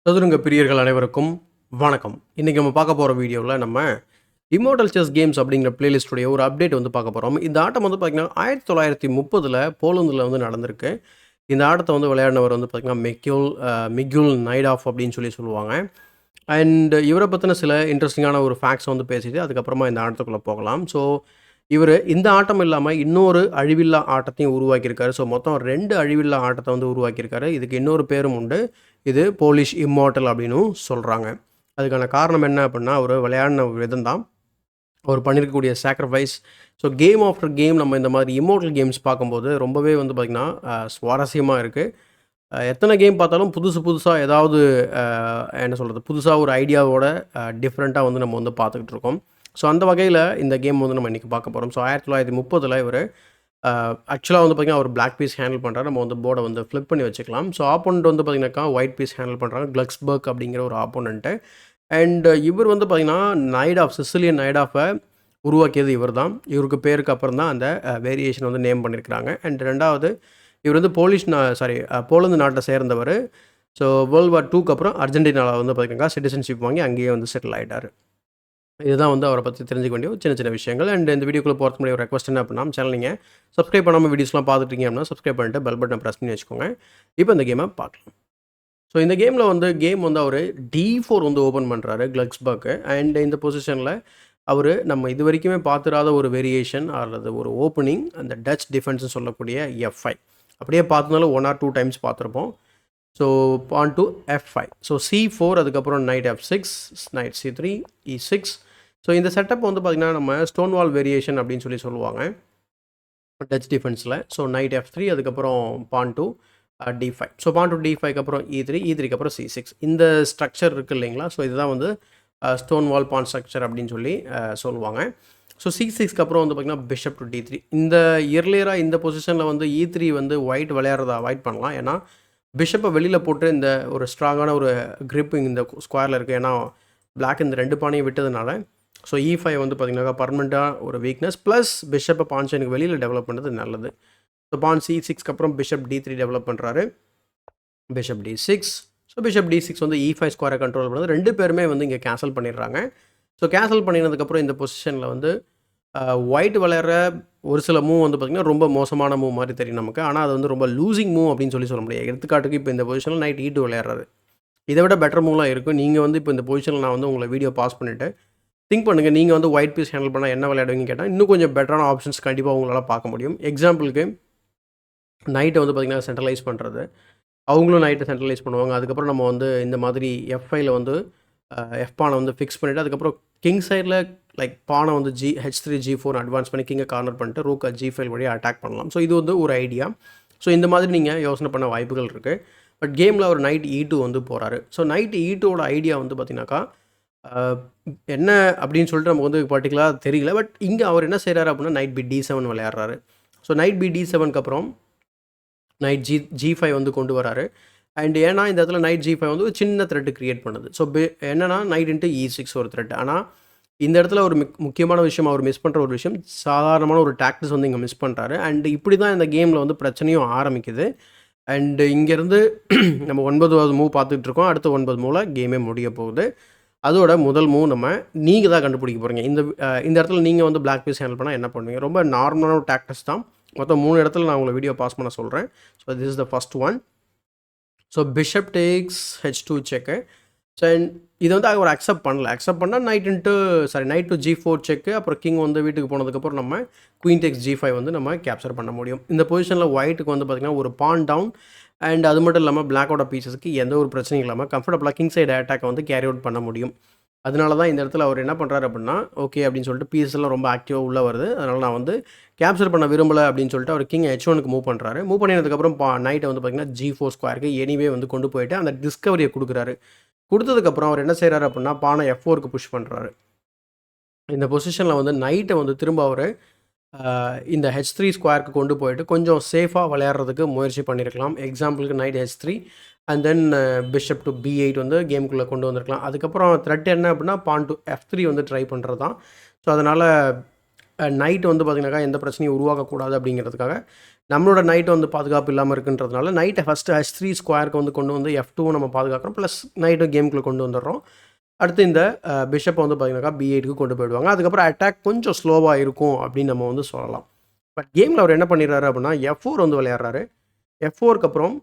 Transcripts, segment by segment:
சதுரங்க பிரியர்கள் அனைவருக்கும் வணக்கம். இன்றைக்கி நம்ம பார்க்க போகிற வீடியோவில் நம்ம இம்மோர்டல் செஸ் கேம்ஸ் அப்படிங்கிற பிளேலிஸ்ட்டுடைய ஒரு அப்டேட் வந்து பார்க்க போகிறோம். இந்த ஆட்டம் வந்து பார்த்திங்கன்னா 1930 போலந்தில் வந்து நடந்திருக்கு. இந்த ஆட்டத்தை வந்து விளையாடினவர் வந்து பார்த்திங்கன்னா மிக்யூல் நைடாஃப் அப்படின்னு சொல்லுவாங்க. அண்ட் இவரை பற்றின சில இன்ட்ரெஸ்டிங்கான ஒரு ஃபேக்ட்ஸ் வந்து பேசிட்டு அதுக்கப்புறமா இந்த ஆட்டத்துக்குள்ளே போகலாம். ஸோ இவர் இந்த ஆட்டம் இல்லாமல் இன்னொரு அழிவில்லா ஆட்டத்தையும் உருவாக்கியிருக்காரு. ஸோ மொத்தம் 2 அழிவில்லா ஆட்டத்தை வந்து உருவாக்கியிருக்காரு. இதுக்கு இன்னொரு பேரும் உண்டு. இது போலிஷ் இம்மார்டல் அப்படின்னும் சொல்கிறாங்க. அதுக்கான காரணம் என்ன அப்படின்னா, அவர் விளையாடின விதம் தான். அவர் பண்ணியிருக்கக்கூடிய sacrifice. So game after game நம்ம இந்த மாதிரி இம்மோர்டல் கேம்ஸ் பார்க்கும்போது ரொம்பவே வந்து பார்த்திங்கன்னா சுவாரஸ்யமாக இருக்குது. எத்தனை கேம் பார்த்தாலும் புதுசாக ஏதாவது என்ன சொல்கிறது, புதுசாக ஒரு ஐடியாவோட டிஃப்ரெண்ட்டாக வந்து நம்ம வந்து பார்த்துக்கிட்டு இருக்கோம். ஸோ அந்த வகையில் இந்த கேம் வந்து நம்ம இன்றைக்கி பார்க்க போகிறோம். ஸோ 1930 இவர் ஆக்சுவலாக வந்து பார்த்திங்கன்னா ஒரு பிளாக் பீஸ் ஹேண்டில் பண்ணுறாரு. நம்ம வந்து போர்டை வந்து ஃப்ளிப் பண்ணி வச்சுக்கலாம். ஸோ ஆப்போனண்ட் வந்து பார்த்திங்கனாக்கா ஒயிட் பீஸ் ஹேண்டில் பண்ணுறாங்க. கிளக்ஸ்பர்க் அப்படிங்கிற ஒரு ஆப்போனண்ட்டு. அண்ட் இவர் வந்து பார்த்திங்கன்னா சிசிலியன் நைடாஃபை உருவாக்கியது இவர் தான். இவருக்கு பேருக்கு அப்புறம் தான் அந்த வேரியேஷன் வந்து நேம் பண்ணியிருக்கிறாங்க. அண்ட் ரெண்டாவது இவர் வந்து போலந்து நாட்டை சேர்ந்தவர். ஸோ வேர்ல்டு வார் 2க்கு அப்புறம் அர்ஜென்டினாவில் வந்து பார்த்திங்கன்னா சிட்டிசன்ஷிப் வாங்கி அங்கேயே வந்து செட்டில் ஆகிட்டார். இதுதான் வந்து அவரை பற்றி தெரிஞ்சுக்க வேண்டிய சின்ன விஷயங்கள். அண்ட் இந்த வீடியோக்குள்ளே போகிறதுக்கு முன்னாடி ஒரு ரெக்வஸ்ட் என்ன அப்படின்னா, சேனல் நீங்கள் சப்ஸ்கிரைப் பண்ணாமல் வீடியோஸ்லாம் பார்த்துட்டீங்க அப்படின்னா சப்ஸ்கிரைப் பண்ணிட்டு பெல் பட்டனை ப்ரெஸ் பண்ணி வச்சுக்கோங்க. இப்போ இந்த கேமை பார்க்கலாம். ஸோ இந்த கேமில் வந்து அவர் D4 வந்து ஓப்பன் பண்ணுறாரு கிளக்ஸ்பர்க்கு. அண்ட் இந்த பொசிஷனில் அவர் நம்ம இது வரைக்குமே பார்த்துராத ஒரு வேரியேஷன் அல்லது ஒரு ஓப்பனிங், அந்த டச் டிஃபென்ஸ்னு சொல்லக்கூடிய F5 அப்படியே பார்த்தனாலும் 1 or 2 டைம்ஸ் பார்த்துருப்போம். So pawn to F5. So C4, அதுக்கப்புறம் night F6, night C3, E6. So இந்த செட்டப் வந்து பார்த்திங்கன்னா நம்ம ஸ்டோன் வால் வேரியேஷன் அப்படின்னு சொல்லுவாங்க டச் டிஃபென்ஸில். ஸோ நைட் F3, அதுக்கப்புறம் pawn to D5. So pawn to D5க்கு அப்புறம் E3, E3க்கு அப்புறம் C6. இந்த ஸ்ட்ரக்சர் இருக்குது இல்லைங்களா? ஸோ இதுதான் வந்து ஸ்டோன் வால் பான் ஸ்ட்ரக்சர் அப்படின்னு சொல்லுவாங்க. ஸோ C6க்கு அப்புறம் வந்து பார்த்திங்கன்னா பிஷப் டு D3. இந்த இயர்லியராக இந்த பொசிஷனில் வந்து E3 வந்து ஒயிட் விளையாடுறத அவாய்ட் பண்ணலாம். ஏன்னா பிஷப்பை வெளியில் போட்டு இந்த ஒரு ஸ்ட்ராங்கான ஒரு கிரிப் இந்த ஸ்கொயரில் இருக்குது. ஏன்னா பிளாக் இந்த 2 பானையும் விட்டதுனால. ஸோ E5 வந்து பார்த்திங்கனாக்கா பர்மனெண்ட்டாக ஒரு வீக்னஸ், ப்ளஸ் பிஷப்பை பான் செயினுக்கு வெளியில் டெவலப் பண்ணுறது நல்லது. ஸோ பான் C6க்கு அப்புறம் பிஷப் D3 டெவலப் பண்ணுறாரு. Bishop D6. So bishop D6 வந்து E5 ஸ்கொயரை கண்ட்ரோல் பண்ணுறது. 2 பேருமே வந்து இங்கே கேன்சல் பண்ணிடுறாங்க. ஸோ கேன்சல் பண்ணினதுக்கப்புறம் இந்த பொசிஷனில் வந்து ஒயிட் விளையாடுற ஒரு சில மூவ் வந்து பார்த்திங்கன்னா ரொம்ப மோசமான மூவ் மாதிரி தெரியும் நமக்கு. ஆனால் அது வந்து ரொம்ப லூசிங் மூவ் அப்படின்னு சொல்ல முடியாது. எடுத்துக்காட்டுக்கு இப்போ இந்த பொசிஷனில் நைட் E2 விளையாடுறாரு. இதை விட பெட்டர் மூவ்லாம் இருக்கும். நீங்கள் வந்து இப்போ இந்த பொசிஷனில் நான் வந்து உங்களை வீடியோ பாஸ் பண்ணிவிட்டு திங்க் பண்ணுங்கள், நீங்கள் வந்து ஒயிட் பீஸ் ஹேண்டில் பண்ணால் என்ன விளையாடுவீங்கன்னு கேட்டால் இன்னும் கொஞ்சம் பெட்டரான ஆப்ஷன்ஸ் கண்டிப்பாக உங்களால் பார்க்க முடியும். எக்ஸாம்பிளுக்கு நைட்டை வந்து பார்த்திங்கன்னா சென்ட்ரலைஸ் பண்ணுறது, அவங்களும் நைட்டை சென்ட்ரலைஸ் பண்ணுவாங்க. அதுக்கப்புறம் நம்ம வந்து இந்த மாதிரி F5ல வந்து எஃப் பானை வந்து ஃபிக்ஸ் பண்ணிவிட்டு அதுக்கப்புறம் கிங் சைடில் லைக் பானை வந்து H3 G4 அட்வான்ஸ் பண்ணி கிங்கை கார்னர் பண்ணிட்டு ரூக்கை G5 வழியாக அட்டாக் பண்ணலாம். ஸோ இது வந்து ஒரு ஐடியா. ஸோ இந்த மாதிரி நீங்கள் யோசனை பண்ண வாய்ப்புகள் இருக்குது. பட் கேமில் ஒரு நைட் E2 வந்து போகிறாரு. ஸோ நைட் E2ஓட ஐடியா வந்து பார்த்திங்கனாக்கா என்ன அப்படின்னு சொல்லிட்டு நமக்கு வந்து பர்டிகுலராக தெரியல. பட் இங்கே அவர் என்ன செய்கிறாரு அப்படின்னா நைட் B7 விளையாடுறாரு. ஸோ நைட் B7க்கு அப்புறம் நைட் G5 வந்து கொண்டு வராரு. அண்ட் ஏன்னா இந்த இடத்துல நைட் G5 வந்து ஒரு சின்ன த்ரெட்டு க்ரியேட் பண்ணுது. ஸோ என்னன்னா நைட் இன்ட்டு E6 ஒரு த்ரெட். ஆனால் இந்த இடத்துல ஒரு முக்கியமான விஷயம் அவர் மிஸ் பண்ணுற ஒரு விஷயம், சாதாரணமான ஒரு டாக்டிஸ் வந்து இங்கே மிஸ் பண்ணுறாரு. அண்ட் இப்படி தான் இந்த கேமில் வந்து பிரச்சனையும் ஆரம்பிக்குது. அண்டு இங்கேருந்து நம்ம 9வது மூவ் பார்த்துட்டு இருக்கோம். அடுத்த 9 மூவில் கேமே முடிய போகுது. அதோட முதல் மூவ் நீங்கள் தான் கண்டுபிடிக்க போகிறீங்க. இந்த இடத்துல நீங்கள் வந்து பிளாக் பீஸ் ஹேண்டில் பண்ணால் என்ன பண்ணுவீங்க? ரொம்ப நார்மலான ஒரு டாக்டிஸ் தான். மொத்தம் 3 இடத்துல நான் உங்களை வீடியோ பாஸ் பண்ண சொல்கிறேன். So this is the first one. So bishop takes H2 check. ஸோ இதை வந்து அவர் அக்செப்ட் பண்ணால் நைட் டு G4 செக்கு. அப்புறம் கிங் வந்து வீட்டுக்கு போனதுக்கப்புறம் நம்ம குயின் டேக்ஸ் G5 வந்து நம்ம கேப்சர் பண்ண முடியும். இந்த பொசிஷனில் ஒயிட்டுக்கு வந்து பார்த்திங்கன்னா ஒரு பான் டவுன். அண்ட் அது மட்டும் இல்லாமல் பிளாக்கோட பீசஸ்க்கு எந்த ஒரு பிரச்சனையும் இல்லாமல் கம்ஃபர்டபுளாக கிங் சைடு அட்டாக்கை வந்து கேரி அவுட் பண்ண முடியும். அதனால தான் இந்த இடத்துல அவர் என்ன பண்ணுறாரு அப்படின்னா, ஓகே அப்படின்னு சொல்லிட்டு பீசஸ்லாம் ரொம்ப ஆக்டிவாக உள்ளே வருது. அதனால் நான் வந்து கேப்சர் பண்ண விரும்பலை அப்படின்னு சொல்லிட்டு அவர் கிங் H1க்கு மூவ் பண்ணுறாரு. மூவ் பண்ணினதுக்கப்புறம் நைட்டை வந்து பார்த்திங்கன்னா G4 ஸ்கொயருக்கு எனிவே வந்து கொண்டு போயிட்டு அந்த டிஸ்கவரியை கொடுக்குறாரு. கொடுத்ததுக்கப்புறம் அவர் என்ன செய்கிறாரு அப்படின்னா பானை F4க்கு புஷ் பண்ணுறாரு. இந்த பொசிஷனில் வந்து நைட்டை வந்து திரும்ப அவர் இந்த H3 ஸ்கொயருக்கு கொண்டு போயிட்டு கொஞ்சம் சேஃபாக விளையாடுறதுக்கு முயற்சி பண்ணியிருக்கலாம். எக்ஸாம்பிளுக்கு night H3 and then bishop to B8 வந்து கேமுக்குள்ளே கொண்டு வந்திருக்கலாம். அதுக்கப்புறம் த்ரெட் என்ன அப்படின்னா பான் டு F3 வந்து ட்ரை பண்ணுறது தான். ஸோ அதனால் நைட் வந்து பார்த்திங்கனாக்கா எந்த பிரச்சனையும் உருவாக்கக்கூடாது அப்படிங்கிறதுக்காக நம்மளோட நைட் வந்து பாதுகாப்பு இல்லாமல் இருக்குன்றதுனால நைட்டை ஃபஸ்ட்டு H3 ஸ்கொயருக்கு வந்து கொண்டு வந்து F2 நம்ம பாதுகாக்கிறோம். ப்ளஸ் நைட்டும் கேமுக்குள்ளே கொண்டு வந்துடுறோம். அடுத்து இந்த பிஷப்பை வந்து பார்த்தீங்கன்னாக்கா B8க்கு கொண்டு போயிடுவாங்க. அதுக்கப்புறம் அட்டாக் கொஞ்சம் ஸ்லோவாக இருக்கும் அப்படின்னு நம்ம வந்து சொல்லலாம். பட் கேமில் அவர் என்ன பண்ணிடுறாரு அப்படின்னா F4 வந்து விளையாடுறாரு. F4க்கு அப்புறம்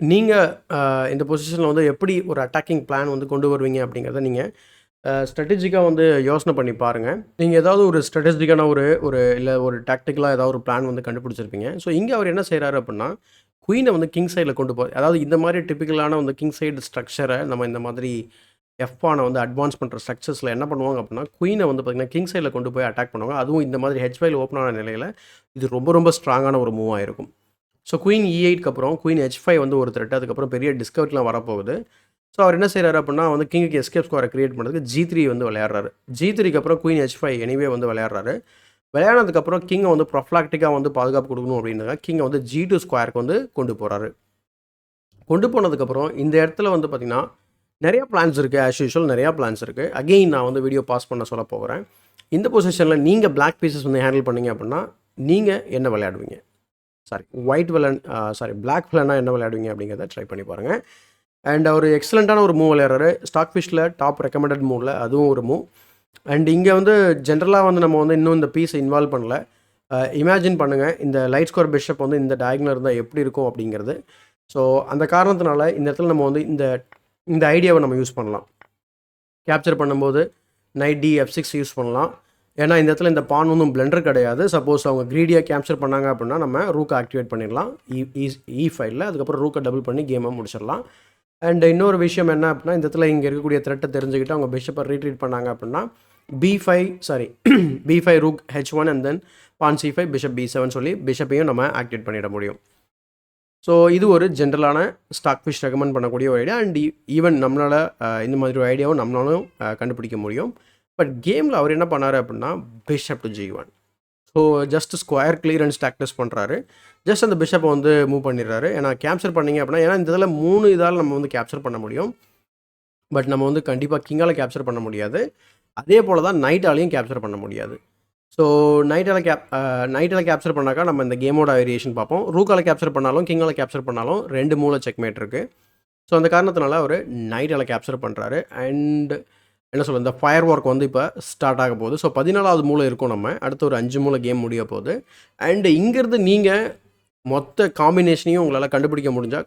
நீங்கள் இந்த பொசிஷனில் வந்து எப்படி ஒரு அட்டாக்கிங் பிளான் வந்து கொண்டு வருவீங்க அப்படிங்கிறத நீங்கள் ஸ்ட்ராட்டஜிக்காக வந்து யோசனை பண்ணி பாருங்கள். நீங்கள் ஏதாவது ஒரு ஸ்ட்ராட்டஜிக்கான இல்லை ஒரு டாக்டிக்கலாக ஏதாவது ஒரு பிளான் வந்து கண்டுபிடிச்சிருப்பீங்க. ஸோ இங்கே அவர் என்ன செய்கிறாரு அப்படின்னா குயினை வந்து கிங் சைடில் கொண்டு போய், அதாவது இந்த மாதிரி டிப்பிக்கலான வந்து கிங் சைடு ஸ்ட்ரக்சரை நம்ம இந்த மாதிரி எஃப்பானை வந்து அட்வான்ஸ் பண்ணுற ஸ்ட்ரக்சர்ஸில் என்ன பண்ணுவாங்க அப்படின்னா குயினை வந்து பார்த்திங்கன்னா கிங் சைடில் கொண்டு போய் அட்டாக் பண்ணுவாங்க. அதுவும் இந்த மாதிரி H5 ஓப்பன் ஆன நிலையில் இது ரொம்ப ரொம்ப ஸ்ட்ராங்கான ஒரு மூவாக இருக்கும். ஸோ குயின் E8க்கு அப்புறம் குயின் H5 வந்து ஒரு த்ரெட், அதுக்கப்புறம் பெரிய டிஸ்கவரிலாம் வரப்போகுது. ஸோ அவர் என்ன செய்கிறாரு அப்படின்னா வந்து கிங்குக்கு எஸ்கேப் ஸ்கோரை கிரியேட் பண்ணுறதுக்கு G3 வந்து விளையாடுறாரு. G3க்கு அப்புறம் குயின் H5 எனிவே வந்து விளையாடுறாரு. விளையாடுறதுக்கப்புறம் கிங்கை வந்து ப்ரொஃப்ளாக்டிக்காக வந்து பாதுகாப்பு கொடுக்கணும் அப்படின்னா கிங்கை வந்து G2 ஸ்கொயருக்கு வந்து கொண்டு போகிறாரு. கொண்டு போனதுக்கப்புறம் இந்த இடத்துல வந்து பார்த்திங்கன்னா நிறையா பிளான்ஸ் இருக்குது. ஆஸ் யூஷுவல் நிறையா பிளான்ஸ் இருக்குது. அகெயின் நான் வந்து வீடியோ பாஸ் பண்ண சொல்ல போகிறேன். இந்த பொசிஷனில் நீங்கள் பிளாக் பீசஸ் வந்து ஹேண்டில் பண்ணிங்க அப்படின்னா நீங்கள் என்ன விளையாடுவீங்க, பிளாக் வில்லனா என்ன விளையாடுவீங்க அப்படிங்கிறத ட்ரை பண்ணி பாருங்கள். அண்ட் அவர் எக்ஸலண்ட்டான ஒரு மூவ் விளையாடுறாரு. ஸ்டாக் ஃபிஷ்ஷில் டாப் ரெக்கமெண்டட் மூவில் அதுவும் ஒரு மூவ். அண்ட் இங்கே வந்து ஜென்ரலாக வந்து நம்ம வந்து இன்னும் இந்த பீஸை இன்வால்வ் பண்ணல. இமேஜின் பண்ணுங்கள், இந்த லைட் ஸ்கோர் பிஷப் வந்து இந்த டயக்னல் இருந்தால் எப்படி இருக்கும் அப்படிங்கிறது. ஸோ அந்த காரணத்தினால இந்த இடத்துல நம்ம வந்து இந்த ஐடியாவை நம்ம யூஸ் பண்ணலாம். கேப்சர் பண்ணும்போது நைட் D/F6 யூஸ் பண்ணலாம். ஏன்னா இந்த இடத்துல இந்த பான் ஒன்றும் பிளெண்டர் கிடையாது. சப்போஸ் அவங்க க்ரீடியாக கேப்சர் பண்ணாங்க அப்படின்னா நம்ம ரூக்கை ஆக்டிவேட் பண்ணிடலாம் E5ல். அதுக்கப்புறம் ரூக்கை டபுள் பண்ணி கேமை முடிச்சிடலாம். அண்ட் இன்னொரு விஷயம் என்ன அப்படின்னா இந்த இடத்துல இங்கே இருக்கக்கூடிய த்ரெட்டை தெரிஞ்சுக்கிட்டு அவங்க பிஷப்பை ரீட்ரீட் பண்ணாங்க அப்படின்னா B5 rook H1 and then pawn C5 bishop B7 சொல்லி பிஷப்பையும் நம்ம ஆக்டிவேட் பண்ணிட முடியும். ஸோ இது ஒரு ஜென்ரலான ஸ்டாக் ஃபிஷ் ரெக்கமெண்ட் பண்ணக்கூடிய ஒரு ஐடியா. அண்ட் ஈவன் நம்மளால் இந்த மாதிரி ஒரு ஐடியாவும் நம்மளாலும் கண்டுபிடிக்க முடியும். பட் கேமில் அவர் என்ன பண்ணார் அப்படின்னா bishop to G1. So just square clearance டாக்டிஸ் பண்ணுறாரு. ஜஸ்ட் அந்த பிஷப்பை வந்து மூவ் பண்ணிடுறாரு. ஏன்னா கேப்சர் பண்ணிங்க அப்படின்னா, ஏன்னா இந்த இதில் 3 இதால் நம்ம வந்து கேப்சர் பண்ண முடியும். பட் நம்ம வந்து கண்டிப்பாக கிங்கால் கேப்சர் பண்ண முடியாது. அதே போல் தான் நைட்டாலையும் கேப்சர் பண்ண முடியாது. ஸோ நைட்டால் கேப்சர் பண்ணாக்கா நம்ம இந்த கேமோட வேரியேஷன் பார்ப்போம். ரூக்கால் கேப்சர் பண்ணாலும் கிங்கால் கேப்சர் பண்ணாலும் 2 மூல செக்மேட் இருக்குது. ஸோ அந்த காரணத்தினால அவர் நைட்டால் கேப்சர் பண்ணுறாரு. அண்ட் என்ன சொல்ல, இந்த ஃபயர் ஒர்க் வந்து இப்போ ஸ்டார்ட் ஆக போகுது. ஸோ 14வது மூலை இருக்கும். நம்ம அடுத்து ஒரு 5 மூலை கேம் முடிய போகுது. அண்டு இங்கேருந்து நீங்கள் மொத்த காம்பினேஷனையும் உங்களால் கண்டுபிடிக்க முடிஞ்சால்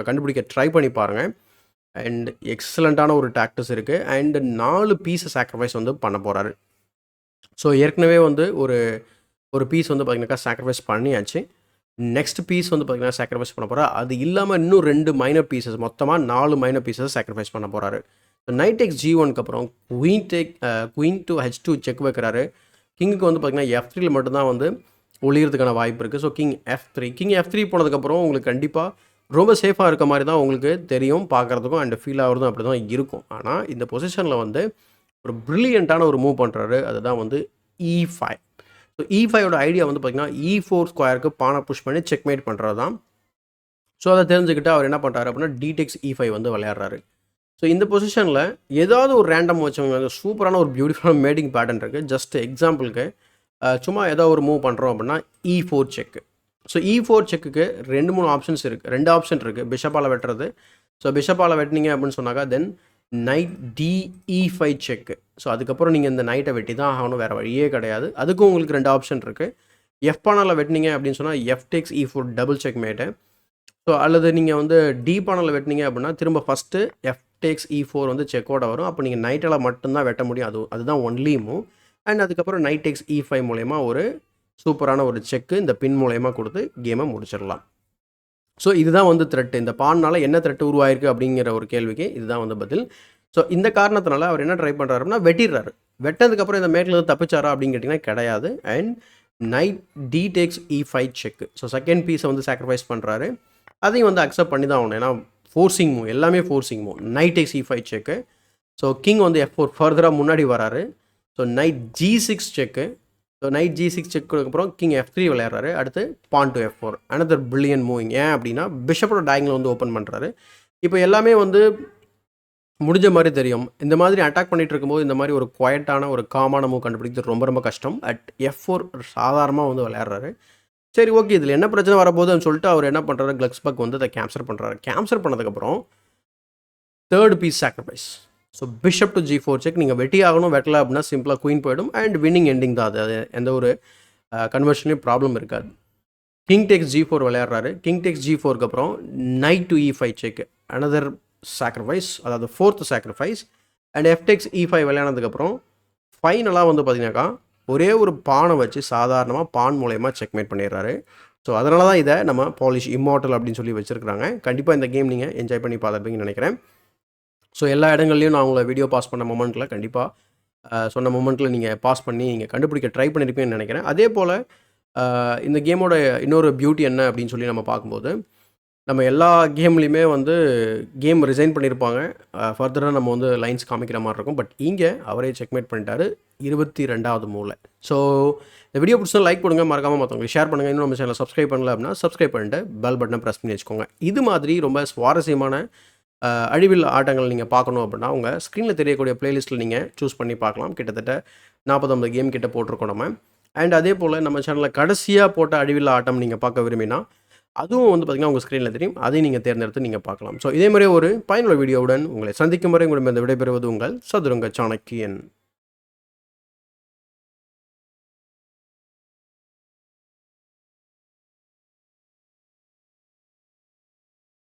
கண்டுபிடிக்க ட்ரை பண்ணி பாருங்கள். அண்ட் எக்ஸலண்ட்டான ஒரு டாக்டிஸ் இருக்குது. அண்டு 4 பீஸை சாக்ரிஃபைஸ் வந்து பண்ண போகிறாரு. ஸோ ஏற்கனவே வந்து ஒரு பீஸ் வந்து பார்த்திங்கனாக்கா சாக்ரிஃபைஸ் பண்ணியாச்சு. நெக்ஸ்ட் பீஸ் வந்து பார்த்திங்கன்னா சாக்ரிஃபைஸ் பண்ண போகிறார். அது இல்லாமல் இன்னும் 2 மைனர் பீசஸ், மொத்தமாக 4 மைனர் பீசஸ் சாக்ரிஃபைஸ் பண்ண போகிறாரு. நைட் டேக்ஸ் G1க்கு அப்புறம் குயின் டு H2 செக் வைக்கிறாரு. கிங்குக்கு வந்து பார்த்திங்கன்னா F3ல் மட்டும்தான் வந்து ஒளிகிறதுக்கான வாய்ப்பு இருக்குது. ஸோ கிங் F3 போனதுக்கப்புறம் உங்களுக்கு கண்டிப்பாக ரொம்ப சேஃபாக இருக்க மாதிரி தான் உங்களுக்கு தெரியும் பார்க்குறதுக்கும். அண்ட் ஃபீல் ஆகிறதும் அப்படி தான் இருக்கும். ஆனால் இந்த பொசிஷனில் வந்து ஒரு ப்ரில்லியண்ட்டான ஒரு மூவ் பண்ணுறாரு. அதுதான் வந்து E5. ஸோ E5ஓட ஐடியா வந்து பார்த்திங்கன்னா E4 ஸ்கொயருக்கு பானை புஷ் பண்ணி செக்மேட் பண்ணுறது தான். ஸோ அதை தெரிஞ்சுக்கிட்டு அவர் என்ன பண்ணுறாரு அப்படின்னா D-Takes E5 வந்து விளையாடுறாரு. ஸோ இந்த பொசிஷனில் ஏதாவது ஒரு ரேண்டம் வச்சவங்க சூப்பரான ஒரு பியூட்டிஃபுல்லான மேடிங் பேட்டர்ன் இருக்குது. ஜஸ்ட் எக்ஸாம்பிளுக்கு சும்மா ஏதோ ஒரு மூவ் பண்ணுறோம் அப்படின்னா E4 செக்கு. ஸோ E4 செக்குக்கு 2-3 ஆப்ஷன்ஸ் இருக்குது. 2 ஆப்ஷன் இருக்குது. பிஷப்பால் வெட்டுறது. ஸோ பிஷப்பால் வெட்டினீங்க அப்படின்னு சொன்னாக்கா தென் நைட் DE5 செக்கு. ஸோ அதுக்கப்புறம் நீங்கள் இந்த நைட்டை வெட்டி தான் ஆகணும், வேறு வழியே கிடையாது. அதுக்கும் உங்களுக்கு 2 ஆப்ஷன் இருக்குது. எஃப் பானால் வெட்டினீங்க அப்படின்னு சொன்னால் F-Takes E4 டபுள் செக் மேட்டு. ஸோ அல்லது நீங்கள் வந்து டி பானலில் வெட்டினீங்க அப்படின்னா திரும்ப ஃபஸ்ட்டு F-Takes E4 வந்து செக்கோட வரும். அப்போ நீங்கள் நைட்டால் மட்டும்தான் வெட்ட முடியும். அதுதான் ஒன்லி மூவ். அண்ட் அதுக்கப்புறம் Knight-Takes E5 மூலயமா ஒரு சூப்பரான ஒரு செக்கு இந்த பின் மூலயமா கொடுத்து கேமை முடிச்சிடலாம். ஸோ இதுதான் வந்து த்ரெட்டு. இந்த பானால் என்ன த்ரெட்டு உருவாயிருக்கு அப்படிங்கிற ஒரு கேள்விக்கு இதுதான் வந்து பதில். ஸோ இந்த காரணத்தினால அவர் என்ன ட்ரை பண்ணுறாருன்னா வெட்டிடுறாரு. வெட்டதுக்கப்புறம் இந்த மேட்டில் தப்பிச்சாரா அப்படின்னு கேட்டிங்கன்னா கிடையாது. And knight D-Takes E5 check. So second பீஸை வந்து சாக்ரிஃபைஸ் பண்ணுறாரு. அதையும் வந்து அக்செப்ட் பண்ணி தான் ஆகணும். ஏன்னா ஃபோர்சிங் மூவ், எல்லாமே forcing move. Knight-Takes E5 check. So king வந்து F4 ஃபர்தராக முன்னாடி வராரு. So knight G6 check. So knight G6 செக்குக்கப்புறம் கிங் F3 விளையாடுறாரு. அடுத்து pawn to F4. Another brilliant moving. ஏன் அப்படின்னா பிஷப்போட டயங்கல் வந்து ஓப்பன் பண்ணுறாரு. இப்போ எல்லாமே வந்து முடிஞ்ச மாதிரி தெரியும். இந்த மாதிரி அட்டாக் பண்ணிகிட்டு இருக்கும்போது இந்த மாதிரி ஒரு குவைட்டான ஒரு காமான மூவ் கண்டுபிடிக்கிறது ரொம்ப ரொம்ப கஷ்டம். F4 சாதாரணமாக வந்து விளையாடுறாரு. சரி ஓகே இதில் என்ன பிரச்சனை வரப்போகுதுன்னு சொல்லிட்டு அவர் என்ன பண்ணுறாரு, கிளக்ஸ்பர்க் வந்து அதை கேப்சர் பண்ணுறாரு. கேப்சர் பண்ணதுக்கப்புறம் third piece sacrifice. So bishop to G4 check. நீங்கள் வெட்டி ஆகணும், வெட்டல அப்படின்னா சிம்பிளாக குயின் போயிடும் அண்ட் வின்னிங் எண்டிங் தான் அது. எந்த ஒரு கன்வர்ஷன்லேயும் ப்ராப்ளம் இருக்காது. கிங் டேக்ஸ் G4 விளையாடுறாரு. கிங் டேக்ஸ் G4க்கு அப்புறம் knight to E5 check, another sacrifice, அதாவது fourth sacrifice. And F takes E5 விளையாடுனதுக்கப்புறம் ஃபைனலாக வந்து பார்த்தீங்கன்னாக்கா ஒரே ஒரு பானை வச்சு சாதாரணமாக பான் மூலயமா செக்மேட் பண்ணிடுறாரு. ஸோ அதனால தான் இதை நம்ம பாலிஷ் இம்மார்ட்டல் அப்படின்னு சொல்லி வச்சுருக்காங்க. கண்டிப்பாக இந்த கேம் நீங்கள் என்ஜாய் பண்ணி பார்த்துருப்பீங்கன்னு நினைக்கிறேன். ஸோ எல்லா இடங்கள்லையும் நான் உங்களை வீடியோ பாஸ் பண்ண மொமெண்ட்டில் கண்டிப்பாக சொன்ன மொமெண்ட்டில் நீங்கள் பாஸ் பண்ணி நீங்கள் கண்டுபிடிக்க ட்ரை பண்ணியிருப்பீங்கன்னு நினைக்கிறேன். அதே போல் இந்த கேமோட இன்னொரு பியூட்டி என்ன அப்படின்னு சொல்லி நம்ம பார்க்கும்போது, நம்ம எல்லா கேம்லேயுமே வந்து கேம் ரிசைன் பண்ணியிருப்பாங்க. ஃபர்தராக நம்ம வந்து லைன்ஸ் காமிக்கிற மாதிரி இருக்கும். பட் இங்கே அவரே செக்மேட் பண்ணிட்டாரு 22வது மூவில். ஸோ இந்த வீடியோ பிடிச்சா லைக் பண்ணுங்க, மறக்காமல் மற்றவங்களுக்கு ஷேர் பண்ணுங்கள். இன்னும் நம்ம சேனலை சப்ஸ்கிரைப் பண்ணல அப்படின்னா சப்ஸ்கிரைப் பண்ணிட்டு பெல் பட்டனை ப்ரெஸ் பண்ணி வச்சுக்கோங்க. இது மாதிரி ரொம்ப சுவாரஸ்யமான அழிவில் ஆட்டங்கள் நீங்கள் பார்க்கணும் அப்படின்னா உங்கள் ஸ்க்ரீனில் தெரியக்கூடிய பிளேலிஸ்ட்டில் நீங்கள் சூஸ் பண்ணி பார்க்கலாம். கிட்டத்தட்ட 40-50 கேம் கிட்ட போட்டிருக்கோம் நம்ம. அண்ட் அதே போல் நம்ம சேனலில் கடைசியாக போட்ட அழிவில் ஆட்டம் நீங்கள் பார்க்க விரும்பினா அதுவும் வந்து பார்த்திங்கன்னா உங்கள் ஸ்க்ரீனில் தெரியும். அதையும் நீங்கள் தேர்ந்தெடுத்து நீங்கள் பார்க்கலாம். ஸோ இதே மாதிரி ஒரு பயனுள்ள வீடியோவுடன் உங்களை சந்திக்கும் வரை உங்களிடம் விடைபெறுவது உங்கள் சதுரங்க சாணக்கியன்.